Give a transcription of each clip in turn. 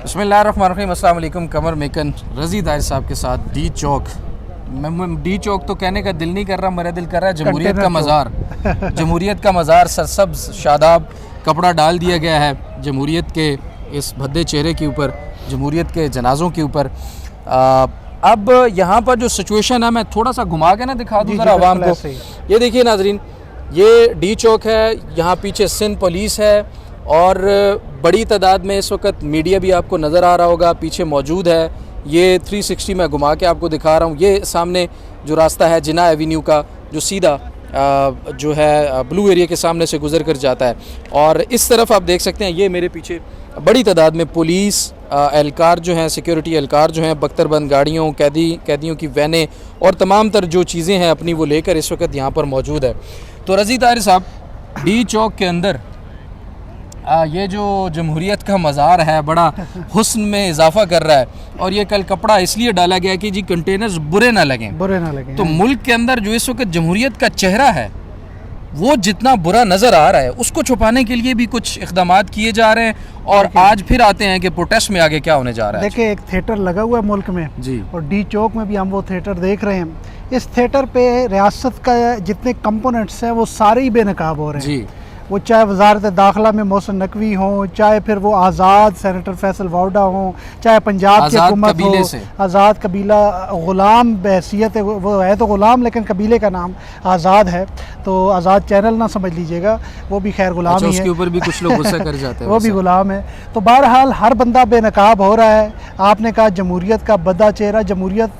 बिस्मिल्लाहिर्रहमानिर्रहीम। अस्सलाम वालेकुम। कमर मेकन रज़ी दायर साहब के साथ डी चौक। डी चौक तो कहने का दिल नहीं कर रहा, मेरा दिल कर रहा है जमहूरियत का मज़ार। जमहूरियत का मज़ार सरसब्ज़ शादाब कपड़ा डाल दिया गया है जमहूरियत के इस भद्दे चेहरे के ऊपर, जमहूरियत के जनाज़ों के ऊपर। अब यहाँ पर जो सिचुएशन है मैं थोड़ा सा घुमा के ना दिखा दूँ ज़रा आवाम को। ये देखिए नाजरीन, ये डी चौक है, यहाँ पीछे सिंध पुलिस है और बड़ी तादाद में इस वक्त मीडिया भी आपको नज़र आ रहा होगा पीछे मौजूद है। ये 360 मैं घुमा के आपको दिखा रहा हूँ। ये सामने जो रास्ता है जिना एवेन्यू का, जो सीधा जो है ब्लू एरिया के सामने से गुजर कर जाता है, और इस तरफ आप देख सकते हैं ये मेरे पीछे बड़ी तादाद में पुलिस एहलकार जो हैं, सिक्योरिटी एहलकार जो हैं, बख्तरबंद गाड़ियों, कैदियों की वैनें और तमाम तर जो चीज़ें हैं अपनी वो लेकर इस वक्त यहाँ पर मौजूद है। तो रज़ी ताहिर साहब, डी चौक के अंदर ये जो जमहूरियत का मज़ार है बड़ा हुस्न में इजाफा कर रहा है, और ये कल कपड़ा इसलिए डाला गया कि जी कंटेनर्स बुरे ना लगें। तो मुल्क के अंदर जो इस वक्त जमहूरियत का चेहरा है वो जितना बुरा नज़र आ रहा है उसको छुपाने के लिए भी कुछ इक़दामात किए जा रहे हैं, और आज फिर आते हैं कि प्रोटेस्ट में आगे क्या होने जा रहा है। देखिए, एक थिएटर लगा हुआ है मुल्क में जी, और डी चौक में भी हम वो थिएटर देख रहे हैं। इस थिएटर पे रियासत का जितने कंपोनेंट्स हैं वो सारे ही बेनकाब हो रहे हैं जी। वो चाहे वजारत दाखिला में मोहसिन नकवी हों, चाहे फिर वो आज़ाद सेनेटर फैसल वाउडा हों, चाहे पंजाब की हुकूमत हो, आज़ाद कबीला गुलाम बहैसियत है, वो है तो गुलाम लेकिन कबीले का नाम आज़ाद है, तो आज़ाद चैनल ना समझ लीजिएगा, वो भी खैर गुलाम ही है। उसके ऊपर भी कुछ लोग गुस्सा कर जाते हैं वो भी गुलाम है। तो बहरहाल हर बंदा बेनकाब हो रहा है। आपने कहा जमहूरियत का बदा चेहरा, जमहूरियत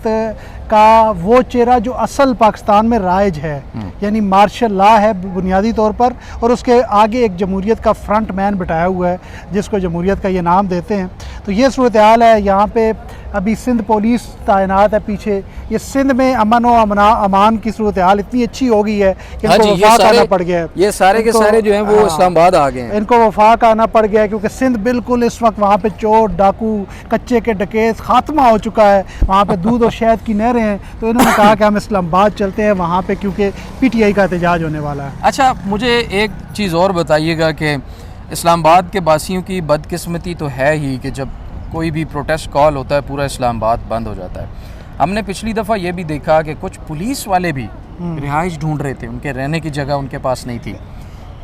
का वो चेहरा जो असल पाकिस्तान में राइज है, यानी मार्शल लॉ है बुनियादी तौर पर, और उसके आगे एक जमहूरियत का फ्रंट मैन बिठाया हुआ है जिसको जमहूरियत का ये नाम देते हैं। तो ये सूरत हाल है। यहाँ पे अभी सिंध पुलिस तैनात है पीछे। ये सिंध में अमन और अमान की सूरत हाल इतनी अच्छी हो गई है कि इनको वफाक आना पड़ गया है। ये सारे के सारे जो हैं वो इस्लामाबाद आ गए हैं, इनको वफाक आना पड़ गया है क्योंकि सिंध बिल्कुल इस वक्त वहाँ पे चोर डाकू कच्चे के डकैत खात्मा हो चुका है। वहाँ पे दूध और शहद की नहरें हैं, तो इन्होंने कहा कि हम इस्लामाबाद चलते हैं वहाँ पे, क्योंकि PTI का एहतजाज होने वाला है। अच्छा, मुझे एक चीज़ और बताइएगा कि इस्लामाबाद के बासियों की बदकिस्मती तो है ही कि जब कोई भी प्रोटेस्ट कॉल होता है पूरा इस्लामाबाद बंद हो जाता है। हमने पिछली दफ़ा ये भी देखा कि कुछ पुलिस वाले भी रिहाइश ढूंढ रहे थे, उनके रहने की जगह उनके पास नहीं थी।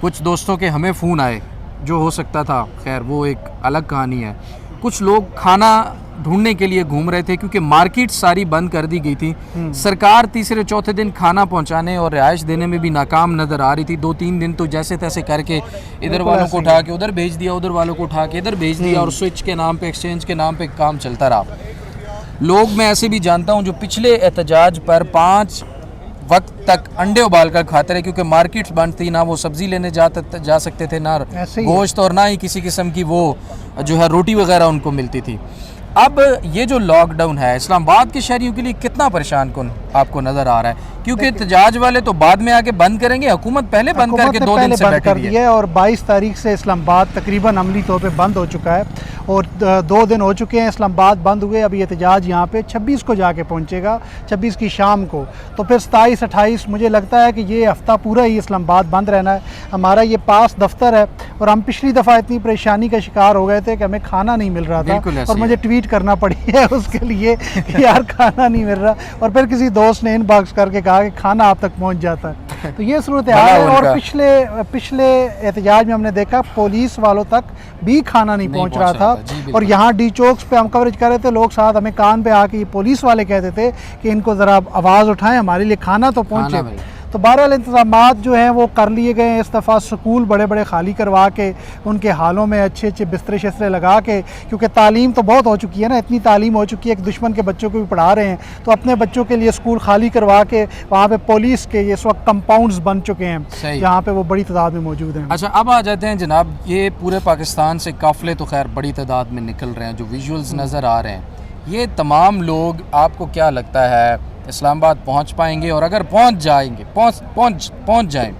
कुछ दोस्तों के हमें फ़ोन आए, जो हो सकता था, खैर वो एक अलग कहानी है। कुछ लोग खाना ढूंढने के लिए घूम रहे थे क्योंकि मार्केट सारी बंद कर दी गई थी। सरकार तीसरे चौथे दिन खाना पहुंचाने और रिहाइश देने में भी नाकाम नज़र आ रही थी। 2-3 दिन तो जैसे तैसे करके इधर वालों को उठा के उधर भेज दिया, उधर वालों को उठा के इधर भेज दिया, और स्विच के नाम पे, एक्सचेंज के नाम पे काम चलता रहा। लोग मैं ऐसे भी जानता हूँ जो पिछले एहतजाज पर 5 वक्त तक अंडे उबाल कर खाते रहे क्योंकि मार्केट्स बंद थी, ना वो सब्ज़ी लेने जा सकते थे, ना गोश्त, और ना ही किसी किस्म की वो जो है रोटी वगैरह उनको मिलती थी। अब ये जो लॉकडाउन है इस्लामाबाद के शहरियों के लिए कितना परेशान कुन आपको नज़र आ रहा है, क्योंकि एहतजाज वाले तो बाद में आके बंद करेंगे, हुकूमत पहले बंद करके 2 दिन से बैठी हुई है, और 22 तारीख से इस्लामाबाद तकरीबन अमली तौर पे बंद हो चुका है, और 2 दिन हो चुके हैं इस्लामाबाद बंद हुए। अभी एहतजाज यहाँ पे 26 को जाके पहुँचेगा, 26 की शाम को। तो फिर 27-28 मुझे लगता है कि ये हफ्ता पूरा ही इस्लामाबाद बंद रहना है। हमारा ये पास दफ्तर है, और हम पिछली दफ़ा इतनी परेशानी का शिकार हो गए थे कि हमें खाना नहीं मिल रहा था, और मुझे ट्वीट करना पड़ी है उसके लिए कि यार खाना नहीं मिल रहा, और फिर किसी दोस्त ने इनबॉक्स करके कहा कि खाना आप तक पहुंच जाता है। तो ये सूरत हाल है। और पिछले एहतजाज में हमने देखा पुलिस वालों तक भी खाना नहीं पहुंच रहा था, और यहाँ डी चौक्स पे हम कवरेज कर रहे थे, लोग साथ हमें कान पे आके पुलिस वाले कहते थे कि इनको ज़रा आवाज़ उठाएं, हमारे लिए खाना तो पहुँचे। तो बहरहाल इंतज़ामात जो हैं वो कर लिए गए हैं। इस दफ़ा स्कूल बड़े बड़े खाली करवा के उनके हालों में अच्छे बिस्तरे शिस्तरे लगा के, क्योंकि तालीम तो बहुत हो चुकी है ना, इतनी तालीम हो चुकी है कि दुश्मन के बच्चों को भी पढ़ा रहे हैं, तो अपने बच्चों के लिए स्कूल खाली करवा के वहाँ पे पुलिस के इस वक्त कंपाउंड्स बन चुके हैं जहाँ पे वो बड़ी तादाद में मौजूद हैं। अच्छा, अब आ जाते हैं जनाब, ये पूरे पाकिस्तान से काफ़िले तो खैर बड़ी तादाद में निकल रहे हैं, जो विजुअल्स नज़र आ रहे हैं, ये तमाम लोग आपको क्या लगता है इस्लामाबाद पहुंच पाएंगे, और अगर पहुंच जाएं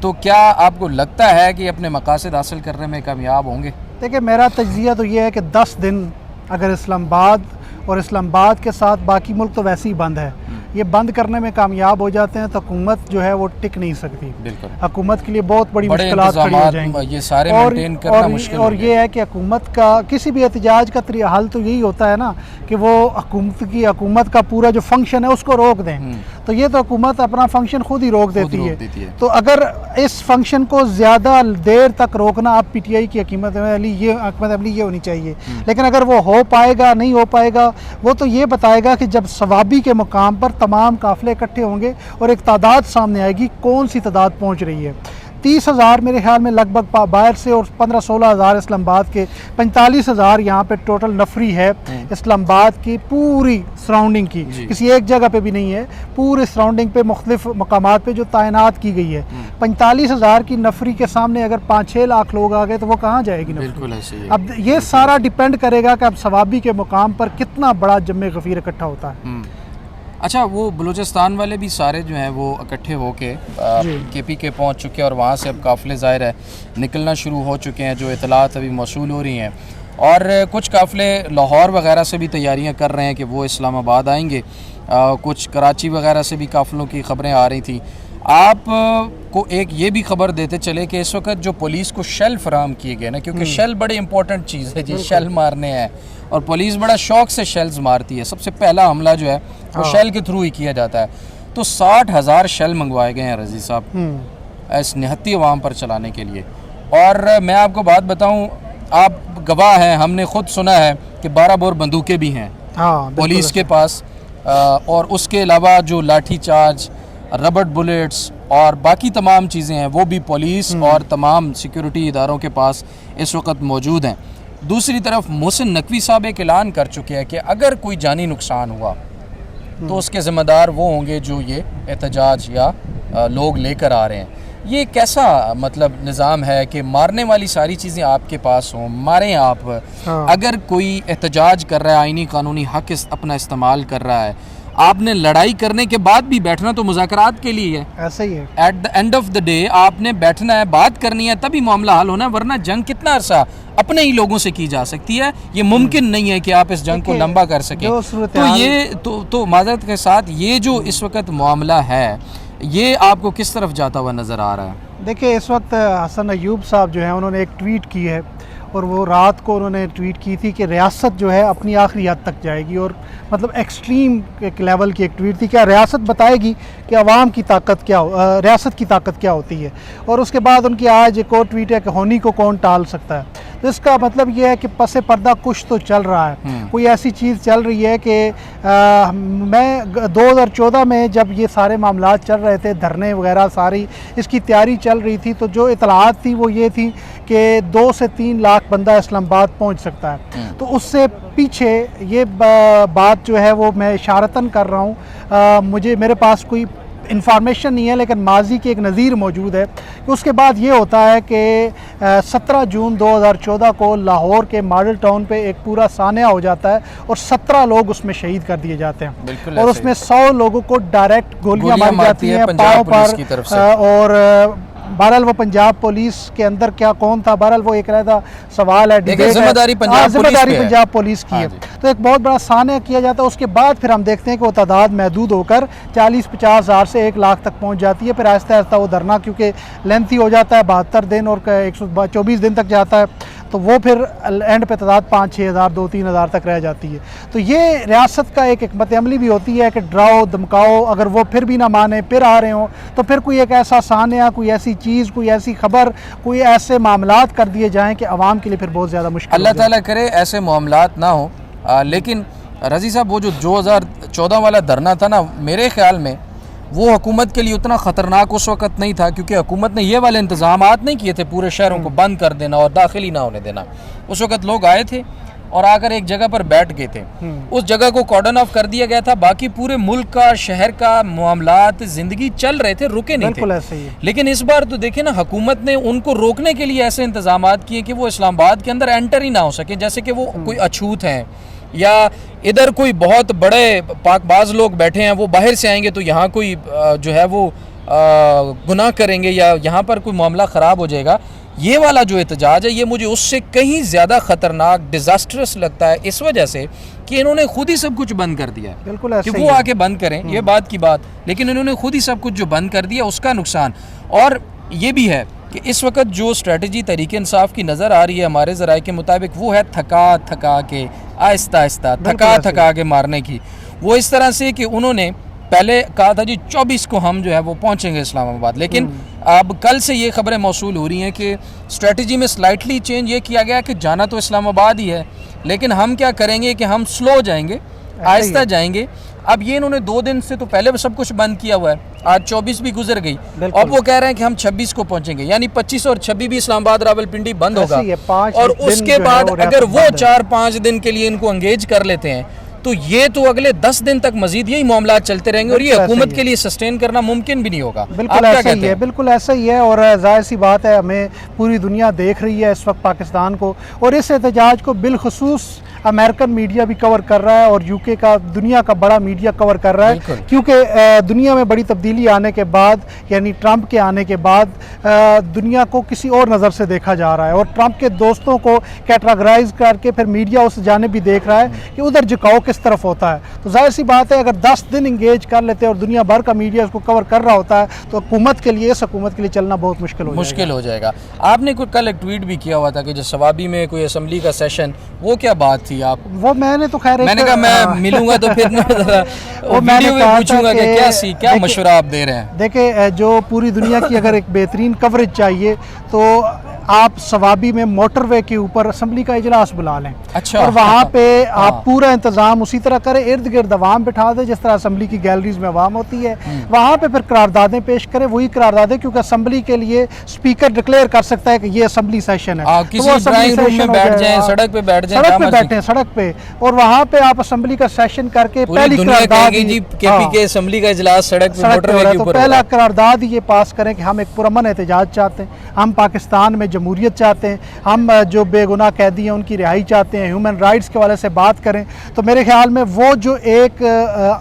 तो क्या आपको लगता है कि अपने मकासद हासिल करने में कामयाब होंगे? देखिए, मेरा तज्ज़िया तो ये है कि 10 दिन अगर इस्लामाबाद और इस्लामाबाद के साथ बाकी मुल्क तो वैसे ही बंद है, ये बंद करने में कामयाब हो जाते हैं तो हुकूमत जो है वो टिक नहीं सकती। बिल्कुल, हुकूमत के लिए बहुत बड़ी बड़े मुश्किलात खड़ी हो इंतज़ामात जाएंगी। ये सारे और मेंटेन करना मुश्किल और हो ये है कि हुकूमत का किसी भी एहतजाज का हल तो यही होता है ना कि वो हुकूमत का पूरा जो फंक्शन है उसको रोक दें। तो ये तो हुकूमत अपना फंक्शन खुद ही रोक देती है। तो अगर इस फंक्शन को ज़्यादा देर तक रोकना आप पीटीआई की हकीमत अमली ये होनी चाहिए। लेकिन अगर वो हो पाएगा नहीं हो पाएगा वो तो ये बताएगा कि जब सवाबी के मुकाम पर तमाम काफ़िले इकट्ठे होंगे और एक तादाद सामने आएगी, कौन सी तादाद पहुँच रही है। 30,000 मेरे ख्याल में लगभग बाहर से और 15-16 हज़ार इस्लामाबाद के, 45,000 यहाँ पे टोटल नफरी है इस्लामाबाद की पूरी सराउंडिंग की, किसी एक जगह पे भी नहीं है, पूरे सराउंडिंग पे मुख्तलिफ मकामात पे जो तैनात की गई है। 45,000 की नफरी के सामने अगर 5-6 लाख लोग आ गए तो वो कहाँ जाएगी नफरी। अब ये सारा डिपेंड करेगा कि अब सवाबी के मुकाम पर कितना बड़ा जम्मे गफीर इकट्ठा होता है। अच्छा, वो बलूचिस्तान वाले भी सारे जो हैं वो इकट्ठे होके KPK पहुंच चुके हैं और वहाँ से अब काफ़िले ज़ाहिर है निकलना शुरू हो चुके हैं, जो इतलात अभी मौसूल हो रही हैं। और कुछ काफ़िले लाहौर वगैरह से भी तैयारियां कर रहे हैं कि वो इस्लामाबाद आएंगे। कुछ कराची वगैरह से भी काफ़िलों की ख़बरें आ रही थी। आप को एक ये भी ख़बर देते चले कि इस वक्त जो पुलिस को शेल फराम किए गए ना, क्योंकि शेल बड़ी इंपॉर्टेंट चीज़ है जी, शेल मारने हैं और पुलिस बड़ा शौक से शेल्स मारती है। सबसे पहला हमला जो है वो शेल के थ्रू ही किया जाता है। तो 60,000 शेल मंगवाए गए हैं रज़ी साहब इस निहत्ती अवाम पर चलाने के लिए। और मैं आपको बात बताऊं, आप गवाह हैं, हमने ख़ुद सुना है कि 12 बोर बंदूकें भी हैं पुलिस के पास। और उसके अलावा जो लाठी चार्ज, रबड़ बुलेट्स और बाकी तमाम चीज़ें हैं वो भी पुलिस और तमाम सिक्योरिटी इदारों के पास इस वक्त मौजूद हैं। दूसरी तरफ मोहसिन नकवी साहब एक ऐलान कर चुके हैं कि अगर कोई जानी नुकसान हुआ तो उसके ज़िम्मेदार वो होंगे जो ये एहतजाज या लोग लेकर आ रहे हैं। ये कैसा मतलब निज़ाम है कि मारने वाली सारी चीज़ें आपके पास हों, मारें आप। अगर कोई एहतजाज कर रहा है, आईनी कानूनी हक अपना इस्तेमाल कर रहा है, आपने लड़ाई करने के बाद भी बैठना तो मुज़ाकरात के लिए है, ऐसा ही है। At the end of the day आपने बैठना है, बात करनी है, तभी मामला हल होना है। वरना जंग कितना अरसा अपने ही लोगों से की जा सकती है। ये मुमकिन नहीं है कि आप इस जंग को लंबा कर सकें। तो ये तो माजरत के साथ ये जो इस वक्त मामला है ये आपको किस तरफ जाता हुआ नज़र आ रहा है? देखिए, इस वक्त हसन अयूब साहब जो हैं उन्होंने एक ट्वीट की है और वो रात को उन्होंने ट्वीट की थी कि रियासत जो है अपनी आखिरी हद तक जाएगी। और मतलब एक्सट्रीम एक लेवल की एक ट्वीट थी, क्या रियासत बताएगी कि अवाम की ताकत क्या रियासत की ताकत क्या होती है। और उसके बाद उनकी आज एक और ट्वीट है कि होनी को कौन टाल सकता है। तो इसका मतलब ये है कि पसे पर्दा कुछ तो चल रहा है, कोई ऐसी चीज़ चल रही है कि मैं 2014 में जब ये सारे मामला चल रहे थे, धरने वगैरह सारी इसकी तैयारी चल रही थी, तो जो इतलात थी वो ये थी कि 2 से 3 लाख बंदा इस्लामाबाद पहुंच सकता है। तो उससे पीछे ये बात जो है वो मैं इशारतन कर रहा हूँ, मेरे पास कोई इंफॉर्मेशन नहीं है, लेकिन माजी की एक नज़ीर मौजूद है कि उसके बाद ये होता है कि 17 जून 2014 को लाहौर के मॉडल टाउन पे एक पूरा सानिया हो जाता है और 17 लोग उसमें शहीद कर दिए जाते हैं। और उसमें 100 लोगों को डायरेक्ट गोलियां मारी जाती हैं पाँव पर। और बहरहाल वो पंजाब पुलिस के अंदर क्या कौन था, बहरहाल वो एक रहता सवाल है, जिम्मेदारी पंजाब पुलिस की है। तो एक बहुत बड़ा सानिया किया जाता है। उसके बाद फिर हम देखते हैं कि वो तादाद महदूद होकर 40-50 हज़ार से 1 लाख तक पहुंच जाती है। फिर आहिस्ता आहिस्ता वो धरना क्योंकि लेंथी हो जाता है, 72 दिन और 124 दिन तक जाता है, तो वो फिर एंड पे तादाद 5-6 हज़ार 2-3 हज़ार तक रह जाती है। तो ये रियासत का एक हिकमत अमली भी होती है कि डराओ धमकाओ, अगर वो फिर भी ना माने, फिर आ रहे हों, तो फिर कोई एक ऐसा सानिया, कोई ऐसी चीज़, कोई ऐसी खबर, कोई ऐसे मामलात कर दिए जाएँ कि आवाम के लिए फिर बहुत ज़्यादा मुश्किल। अल्लाह ताला करे ऐसे मामलात ना हो। लेकिन रज़ी साहब, वो जो 2014 वाला धरना था ना, मेरे ख्याल में वो हुकूमत के लिए उतना ख़तरनाक उस वक्त नहीं था, क्योंकि हुकूमत ने ये वाले इंतज़ामात नहीं किए थे पूरे शहरों को बंद कर देना और दाखिली ना होने देना। उस वक्त लोग आए थे और आकर एक जगह पर बैठ गए थे, उस जगह को कॉर्डन ऑफ कर दिया गया था। बाकी पूरे मुल्क का, शहर का मामलात, ज़िंदगी चल रहे थे, रुके नहीं थे। ऐसे ही है। लेकिन इस बार तो देखें ना, हुकूमत ने उनको रोकने के लिए ऐसे इंतज़ामात किए कि वो इस्लामाबाद के अंदर एंटर ही ना हो सके। जैसे कि वो कोई अछूत हैं या इधर कोई बहुत बड़े पाकबाज लोग बैठे हैं, वो बाहर से आएंगे तो यहाँ कोई जो है वो गुनाह करेंगे या यहाँ पर कोई मामला ख़राब हो जाएगा, ये वाला जो एहतजाज है ये मुझे उससे कहीं ज़्यादा ख़तरनाक डिज़ास्टरस लगता है, इस वजह से कि इन्होंने खुद ही सब कुछ बंद कर दिया है। बिल्कुल ऐसे कि ही वो है। आके बंद करें ये बात की बात, लेकिन इन्होंने खुद ही सब कुछ जो बंद कर दिया उसका नुकसान। और ये भी है कि इस वक्त जो स्ट्रेटजी तहरीक इंसाफ की नज़र आ रही है हमारे ज़राए के मुताबिक, वो है थका के आहिस्ता आहिस्ता थका के मारने की। वो इस तरह से कि उन्होंने पहले कहा था जी 24 को हम जो है वो पहुंचेंगे इस्लामाबाद, लेकिन अब कल से ये खबरें मौसूल हो रही हैं कि स्ट्रेटजी में स्लाइटली चेंज ये किया गया कि जाना तो इस्लामाबाद ही है, लेकिन हम क्या करेंगे कि हम स्लो जाएंगे, आहिस्ता जाएंगे। अब ये इन्होंने 2 दिन से तो पहले सब कुछ बंद किया हुआ है, आज 24 भी गुजर गई, अब वो कह रहे हैं कि हम 26 को पहुंचेंगे, यानी 25 और 26 भी इस्लामाबाद रावलपिंडी बंद होगा। और उसके बाद अगर वो 4-5 दिन के लिए इनको एंगेज कर लेते हैं तो ये तो अगले 10 दिन तक मजीद यही मामला चलते रहेंगे और ये हुकूमत के लिए सस्टेन करना मुमकिन भी नहीं होगा। बिल्कुल ऐसा ही है, बिल्कुल ऐसा ही है। और जाहिर सी बात है, हमें पूरी दुनिया देख रही है इस वक्त पाकिस्तान को, और इस एहतजाज को बिलखुसूस अमेरिकन मीडिया भी कवर कर रहा है और यूके का, दुनिया का बड़ा मीडिया कवर कर रहा है, क्योंकि दुनिया में बड़ी तब्दीली आने के बाद, यानी ट्रंप के आने के बाद दुनिया को किसी और नज़र से देखा जा रहा है और ट्रंप के दोस्तों को कैटेगराइज करके फिर मीडिया उस जाने भी देख रहा है कि उधर झुकाव किस तरफ होता है। तो जाहिर सी बात है, अगर 10 दिन इंगेज कर लेते हैं और दुनिया भर का मीडिया इसको कवर कर रहा होता है तो हुकूमत के लिए, इस हुकूमत के लिए चलना बहुत मुश्किल हो जाएगा। आपने कल एक ट्वीट भी किया हुआ था कि जो सवाबी में कोई असम्बली का सेशन, वो क्या बात थी? आप वो मैंने तो खैर मैंने कहा मैं मिलूंगा तो फिर वो वीडियो में पूछूंगा कि क्या मशवरा आप दे रहे हैं। देखिए, जो पूरी दुनिया की अगर एक बेहतरीन कवरेज चाहिए तो आप सवाबी में मोटरवे के ऊपर असम्बली का इजलास बुला लें। अच्छा। और वहाँ पे आप पूरा इंतजाम उसी तरह करें, इर्द गिर्द अवाम बिठा दें जिस तरह असम्बली की गैलरीज में अवाम होती है, वहाँ पे फिर करारदादें पेश करें, वही करारदादें, क्योंकि असम्बली के लिए स्पीकर डिक्लेयर कर सकता है कि ये असम्बली सेशन है। किसी ड्राइंग रूम में बैठ जाएं, सड़क पे बैठ जाएं, सड़क पे बैठे, सड़क पे, और वहाँ पे आप असम्बली का सेशन करके पहली करारदाद असम्बली का इजलास सड़क पे मोटरवे के ऊपर, पहला करारदाद ये पास करें कि हम एक पुरअमन एहतजाज चाहते हैं, हम पाकिस्तान में जमहूरियत चाहते हैं, हम जो बेगुनाह कैदी हैं उनकी रिहाई चाहते हैं, ह्यूमन राइट्स के वाले से बात करें। तो मेरे ख्याल में वो जो एक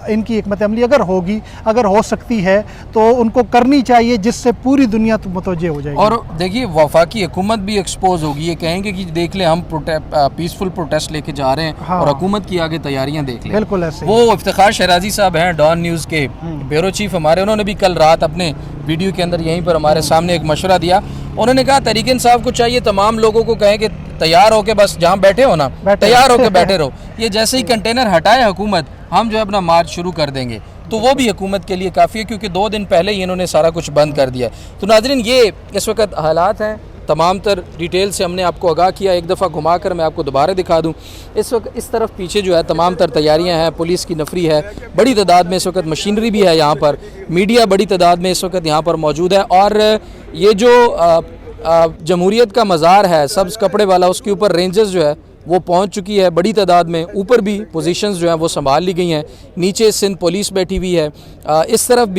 इनकी हिकमत अमली अगर होगी, अगर हो सकती है तो उनको करनी चाहिए, जिससे पूरी दुनिया मुतवज्जे हो जाएगी। और देखिए, वफाकी हुकूमत भी एक्सपोज होगी, ये कहेंगे कि देख ले हम पीसफुल प्रोटेस्ट लेके जा रहे हैं और हुकूमत की आगे तैयारियां देख ले। बिल्कुल ऐसे। वो इफ्तिखार शहराजी साहब हैं, डॉन न्यूज़ के ब्यूरो चीफ हमारे, उन्होंने भी कल रात अपने वीडियो के अंदर यहीं पर हमारे सामने एक मशवरा दिया। उन्होंने कहा तहरीक इंसाफ को चाहिए तमाम लोगों को कहें कि तैयार होके बस जहाँ बैठे हो ना, तैयार होके बैठे रहो, ये जैसे ही कंटेनर हटाए हुकूमत, हम जो है अपना मार्च शुरू कर देंगे। तो वो भी हुकूमत के लिए काफ़ी है, क्योंकि 2 दिन पहले ही इन्होंने सारा कुछ बंद कर दिया। तो नाज़रीन, ये इस वक्त हालात हैं, तमाम तर डिटेल से हमने आपको आगाह किया। एक दफ़ा घुमाकर मैं आपको दोबारा दिखा दूं, इस वक्त इस तरफ पीछे जो है तमाम तर तैयारियां हैं, पुलिस की नफरी है, बड़ी तादाद में इस वक्त मशीनरी भी है यहाँ पर, मीडिया बड़ी तादाद में इस वक्त यहाँ पर मौजूद है। और ये जो जमहूरियत का मज़ार है सब्ज़ कपड़े वाला, उसके ऊपर रेंजर्स जो है वो पहुंच चुकी है बड़ी तादाद में, ऊपर भी पोजीशंस जो हैं वो संभाल ली गई हैं, नीचे सिंध पुलिस बैठी हुई है, इस तरफ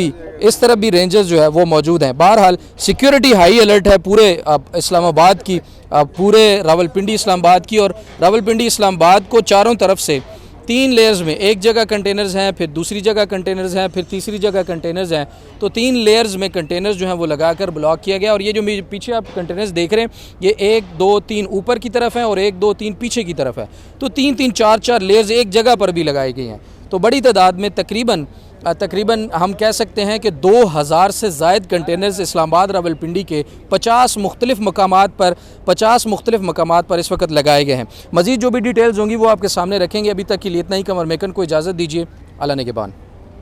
भी रेंजर्स जो है वो मौजूद हैं। बहरहाल सिक्योरिटी हाई अलर्ट है पूरे इस्लामाबाद की, पूरे रावलपिंडी इस्लामाबाद की। और रावलपिंडी इस्लामाबाद को चारों तरफ से 3 लेयर्स में, एक जगह कंटेनर्स हैं, फिर दूसरी जगह कंटेनर्स हैं, फिर तीसरी जगह कंटेनर्स हैं, तो 3 लेयर्स में कंटेनर्स जो हैं वो लगाकर ब्लॉक किया गया। और ये जो पीछे आप कंटेनर्स देख रहे हैं, ये 1 2 3 ऊपर की तरफ हैं और 1 2 3 पीछे की तरफ है, तो 3 3 4 4 लेयर्स एक जगह पर भी लगाई गई हैं। तो बड़ी तादाद में तकरीबन हम कह सकते हैं कि 2000 से ज़ायद कंटेनर्स इस्लामाबाद रावलपिंडी के 50 मुख्तलिफ मकामात पर इस वक्त लगाए गए हैं। मज़ीद जो भी डिटेल्स होंगी वो आपके सामने रखेंगे। अभी तक के लिए इतना ही। कमर मेकन को इजाज़त दीजिए। अल्लाह ने के बान।